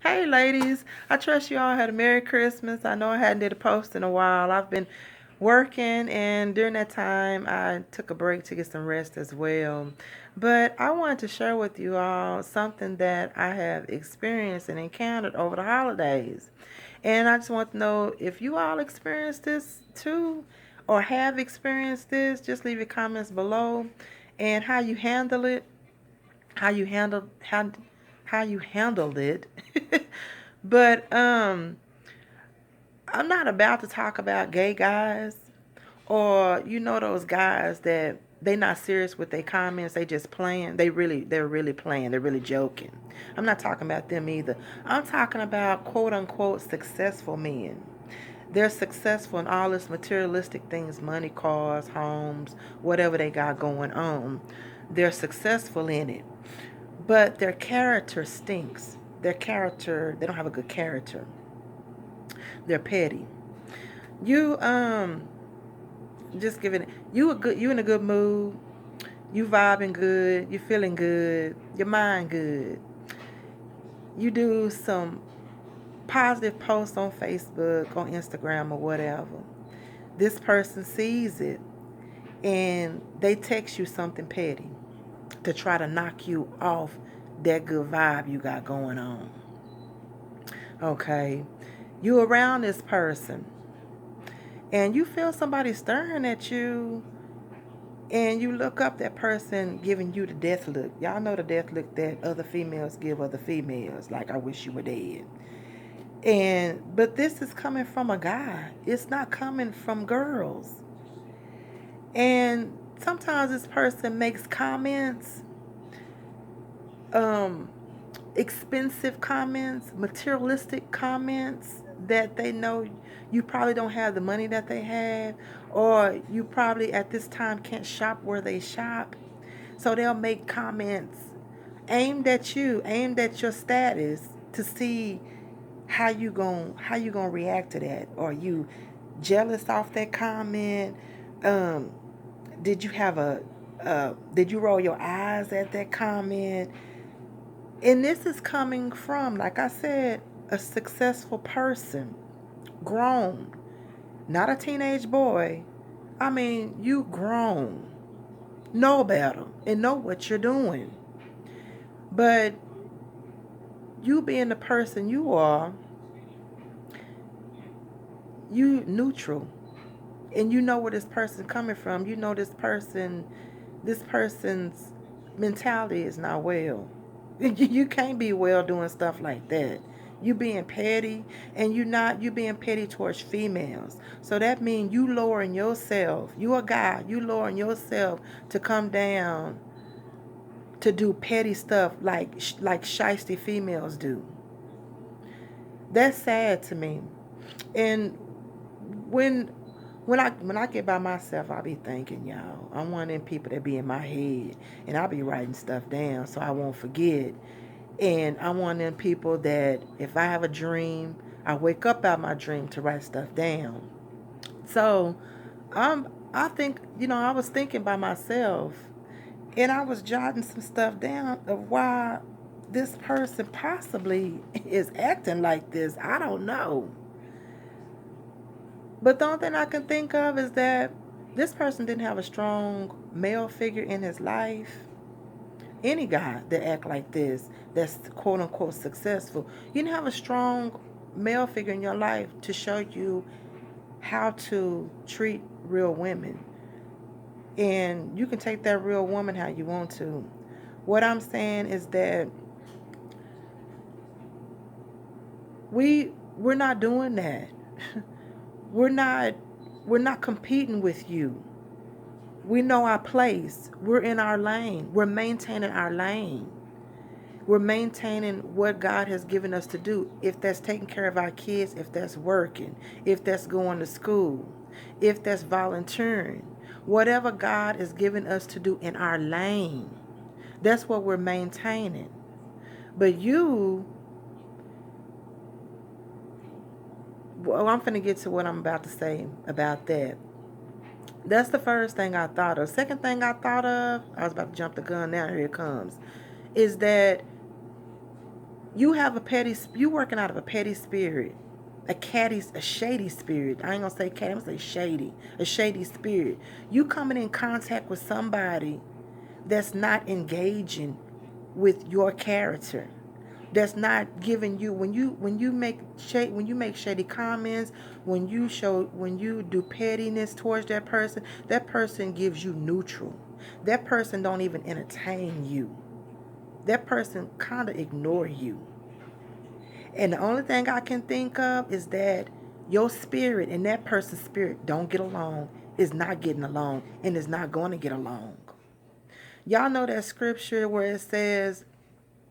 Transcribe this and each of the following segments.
Hey, ladies. I trust you all had a Merry Christmas. I know I hadn't did a post in a while. I've been working, and during that time, I took a break to get some rest as well. But I wanted to share with you all something that I have experienced and encountered over the holidays. And I just want to know if you all experienced this too or have experienced this. Just leave your comments below and how you handle it, how you handled how you handled it. But I'm not about to talk about gay guys or those guys that they not serious with their comments. They just playing. They're really playing. They're really joking. I'm not talking about them either. I'm talking about quote unquote successful men. They're successful in all this materialistic things, money, cars, homes, whatever they got going on. They're successful in it. But their character stinks. Their character, they don't have a good character. They're petty. You just giving you in a good mood, you vibing good, you feeling good, your mind good. You do some positive posts on Facebook, on Instagram or whatever. This person sees it and they text you something petty to try to knock you off that good vibe you got going on. Okay. You around this person and you feel somebody staring at you and you look up that person giving you the death look. Y'all know the death look that other females give other females, like I wish you were dead. But this is coming from a guy. It's not coming from girls. And sometimes this person makes comments, um, expensive comments, materialistic comments that they know you probably don't have the money that they have, or you probably at this time can't shop where they shop. So they'll make comments aimed at you, aimed at your status to see how you gonna react to that. Are you jealous off that comment? Um, did you have a did you roll your eyes at that comment? And this is coming from, like I said, a successful person, grown, not a teenage boy. I mean, you grown, know better, and know what you're doing. But you being the person you are, you neutral, and you know where this person coming from. You know this person's mentality is not well. You can't be well doing stuff like that. You being petty, and you being petty towards females. So that means you lowering yourself. You a guy. You lowering yourself to come down to do petty stuff like shisty females do. That's sad to me. And when when I get by myself, I be thinking, y'all, I'm one of them people that be in my head, and I be writing stuff down so I won't forget. And I'm one of them people that if I have a dream, I wake up out my dream to write stuff down. So I think, I was thinking by myself, and I was jotting some stuff down of why this person possibly is acting like this. I don't know. But the only thing I can think of is that this person didn't have a strong male figure in his life. Any guy that act like this, that's quote unquote successful, you didn't have a strong male figure in your life to show you how to treat real women. And you can take that real woman how you want to. What I'm saying is that we're not doing that. we're not we're not competing with you. We know our place. We're in our lane. We're maintaining our lane. We're maintaining what God has given us to do. If that's taking care of our kids, if that's working, if that's going to school, if that's volunteering, whatever God has given us to do in our lane, that's what we're maintaining. But well, I'm finna get to what I'm about to say about that. That's the first thing I thought of. Second thing I thought of, I was about to jump the gun now, here it comes, is that You working out of a petty spirit, a shady spirit. I ain't gonna say catty, I'm gonna say shady, a shady spirit. You coming in contact with somebody that's not engaging with your character, that's not giving you, when you make shady comments, when you do pettiness towards that person gives you neutral. That person don't even entertain you. That person kind of ignore you. And the only thing I can think of is that your spirit and that person's spirit don't get along, is not getting along, and is not going to get along. Y'all know that scripture where it says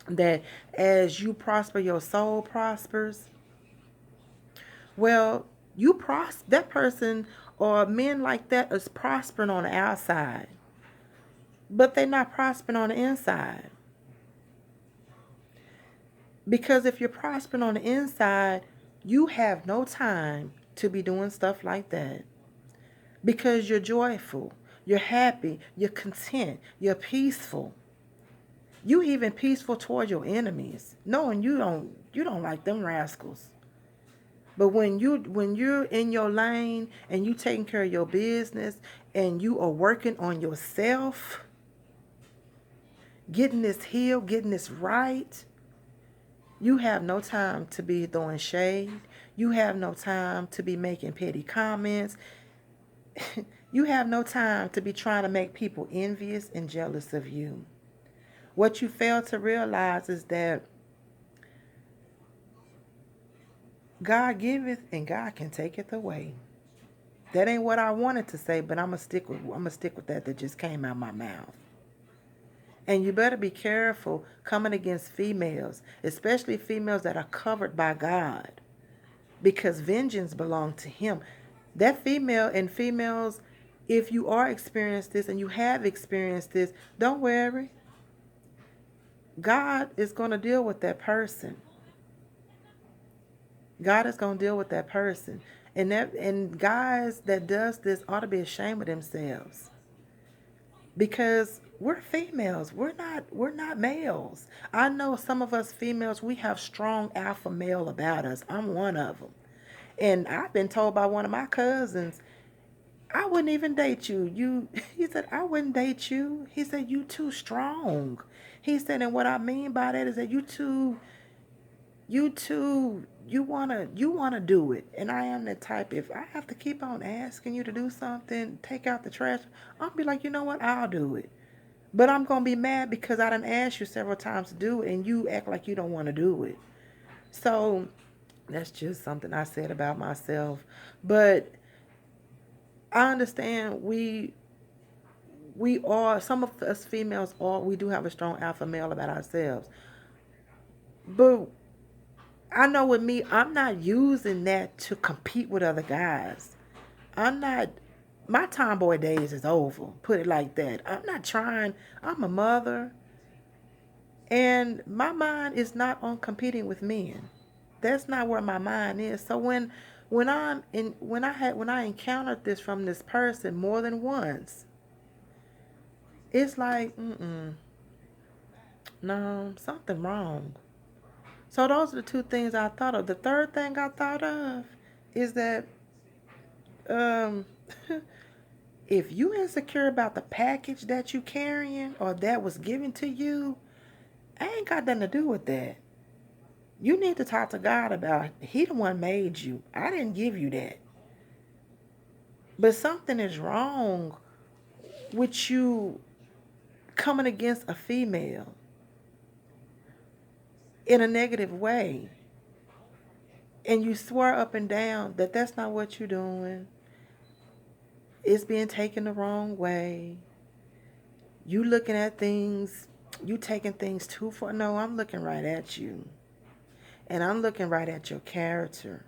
that as you prosper, your soul prospers. Well, that person or men like that is prospering on the outside, but they're not prospering on the inside. Because if you're prospering on the inside, you have no time to be doing stuff like that. Because you're joyful, you're happy, you're content, you're peaceful. You even peaceful toward your enemies, knowing you don't like them rascals. But when you're in your lane and you taking care of your business and you are working on yourself, getting this healed, getting this right, you have no time to be throwing shade. You have no time to be making petty comments. You have no time to be trying to make people envious and jealous of you. What you fail to realize is that God giveth and God can taketh away. That ain't what I wanted to say, but I'm gonna stick with that just came out my mouth. And you better be careful coming against females, especially females that are covered by God, because vengeance belongs to him. That female and females, if you are experiencing this and you have experienced this, don't worry. God is going to deal with that person. God is going to deal with that person. And guys that does this ought to be ashamed of themselves, because we're females. We're not males. I know some of us females, we have strong alpha male about us. I'm one of them. And I've been told by one of my cousins, I wouldn't even date you. He said, I wouldn't date you. He said, you too strong. He said, and what I mean by that is that you wanna do it. And I am the type, if I have to keep on asking you to do something, take out the trash, I'll be like, you know what, I'll do it. But I'm gonna be mad because I done asked you several times to do it and you act like you don't want to do it. So that's just something I said about myself. But I understand we are, some of us females are, we do have a strong alpha male about ourselves. But I know with me, I'm not using that to compete with other guys. I'm not, my tomboy days is over, put it like that. I'm not trying, I'm a mother, and my mind is not on competing with men. That's not where my mind is. So when I encountered this from this person more than once, it's like, no, something wrong. So those are the two things I thought of. The third thing I thought of is that um if you insecure about the package that you carrying or that was given to you, I ain't got nothing to do with that. You need to talk to God about it. He the one made you. I didn't give you that. But something is wrong with you coming against a female in a negative way. And you swear up and down that that's not what you're doing. It's being taken the wrong way. You looking at things, you taking things too far. No, I'm looking right at you. And I'm looking right at your character.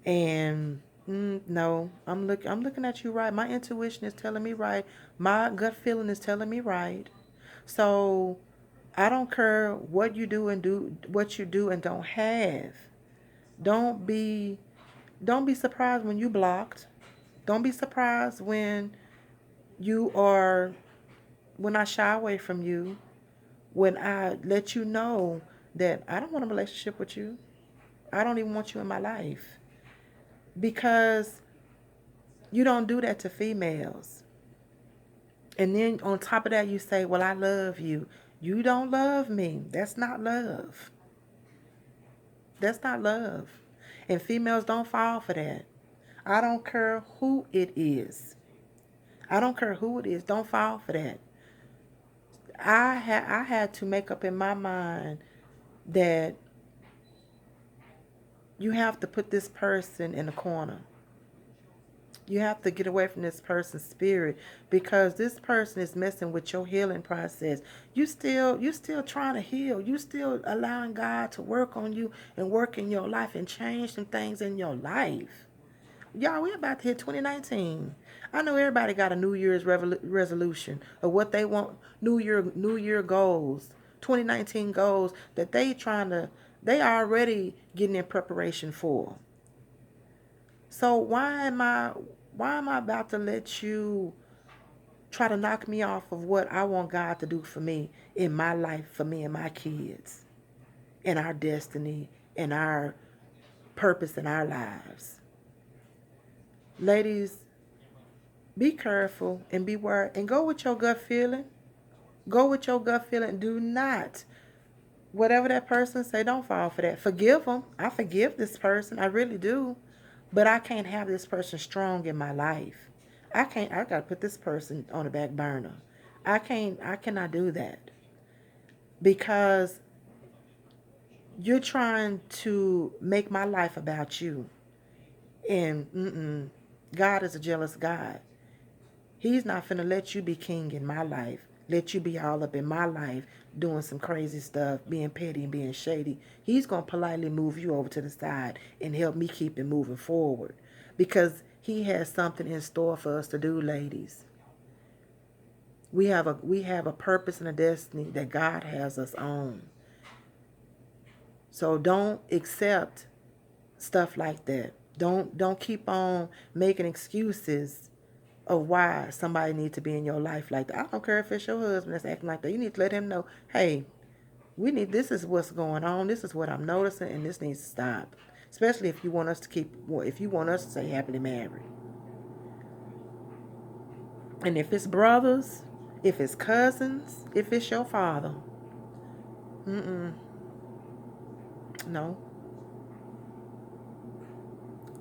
And no, I'm looking at you right. My intuition is telling me right. My gut feeling is telling me right. So I don't care what you do and don't have. Don't be don't be surprised when you blocked. Don't be surprised you are when I shy away from you, when I let you know that I don't want a relationship with you. I don't even want you in my life. Because you don't do that to females. And then on top of that, you say, well, I love you. You don't love me. That's not love. That's not love. And females don't fall for that. I don't care who it is. I don't care who it is. Don't fall for that. I had to make up in my mind that you have to put this person in a corner. You have to get away from this person's spirit because this person is messing with your healing process. You still trying to heal. You still allowing God to work on you and work in your life and change some things in your life. Y'all, we're about to hit 2019. I know everybody got a New Year's resolution of what they want, New Year goals, 2019 goals that they already getting in preparation for. So why am I about to let you try to knock me off of what I want God to do for me in my life, for me and my kids, and our destiny and our purpose in our lives? Ladies, be careful and beware and go with your gut feeling. Go with your gut feeling. Do not, whatever that person say, don't fall for that. Forgive them. I forgive this person. I really do. But I can't have this person strong in my life. I gotta put this person on the back burner. I cannot do that. Because you're trying to make my life about you. And God is a jealous God. He's not finna let you be king in my life. Let you be all up in my life doing some crazy stuff, being petty and being shady. He's gonna politely move you over to the side and help me keep it moving forward. Because he has something in store for us to do, ladies. We have a purpose and a destiny that God has us on. So don't accept stuff like that. Don't keep on making excuses of why somebody needs to be in your life like that. I don't care if it's your husband that's acting like that. You need to let him know, hey, this is what's going on. This is what I'm noticing, and this needs to stop. Especially if you want us to stay happily married. And if it's brothers, if it's cousins, if it's your father, mm-mm, no.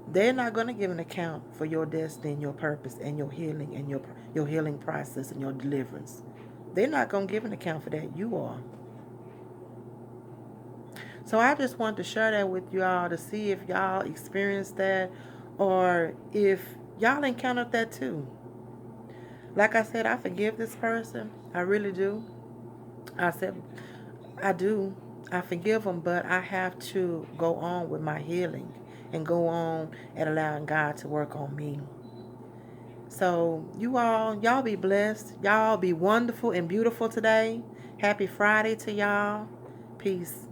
They're not going to give an account for your destiny and your purpose and your healing and your healing process and your deliverance. They're not going to give an account for that. You are. So I just wanted to share that with y'all to see if y'all experienced that or if y'all encountered that too. Like I said, I forgive this person. I really do. I said, I do. I forgive them, but I have to go on with my healing and go on and allowing God to work on me. So y'all be blessed. Y'all be wonderful and beautiful today. Happy Friday to y'all. Peace.